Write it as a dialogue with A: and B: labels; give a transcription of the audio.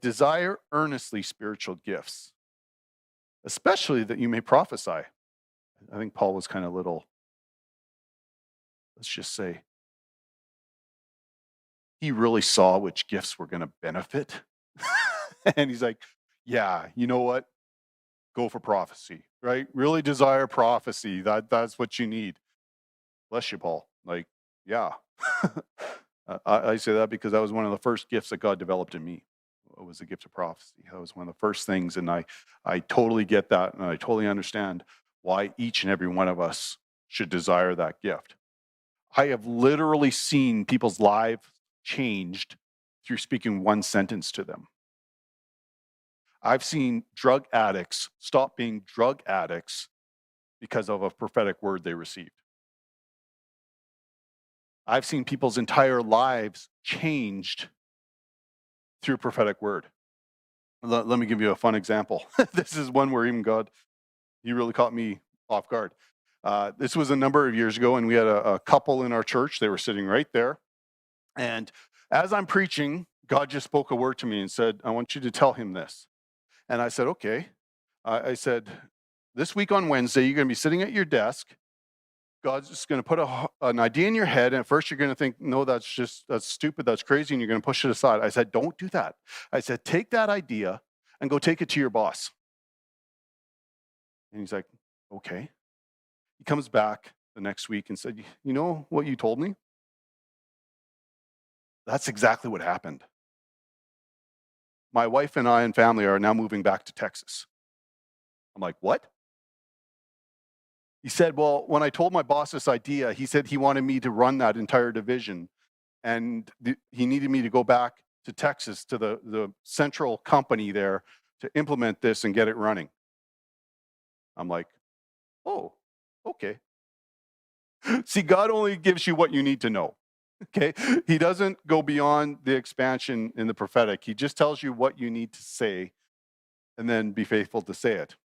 A: Desire earnestly spiritual gifts, especially that you may prophesy. I think Paul was kind of little, let's just say, he really saw which gifts were going to benefit. And he's like, yeah, you know what? Go for prophecy, right? Really desire prophecy. That's what you need. Bless you, Paul. Like, yeah. I say that because that was one of the first gifts that God developed in me. It was the gift of prophecy. That was one of the first things, and I totally get that, and I totally understand why each and every one of us should desire that gift. I have literally seen people's lives changed through speaking one sentence to them. I've seen drug addicts stop being drug addicts because of a prophetic word they received. I've seen people's entire lives changed through a prophetic word. Let me give you a fun example. This is one where even God, he really caught me off guard. This was a number of years ago, and we had a couple in our church. They were sitting right there. And as I'm preaching, God just spoke a word to me and said, I want you to tell him this. And I said, okay. I said, this week on Wednesday, you're going to be sitting at your desk. God's just going to put an idea in your head. And at first, you're going to think, no, that's stupid. That's crazy. And you're going to push it aside. I said, don't do that. I said, take that idea and go take it to your boss. And he's like, okay. He comes back the next week and said, you know what you told me? That's exactly what happened. My wife and I and family are now moving back to Texas. I'm like, what? He said, well, when I told my boss this idea, he said he wanted me to run that entire division. And he needed me to go back to Texas to the central company there to implement this and get it running. I'm like, oh, okay. See, God only gives you what you need to know. Okay. He doesn't go beyond the expansion in the prophetic. He just tells you what you need to say and then be faithful to say it.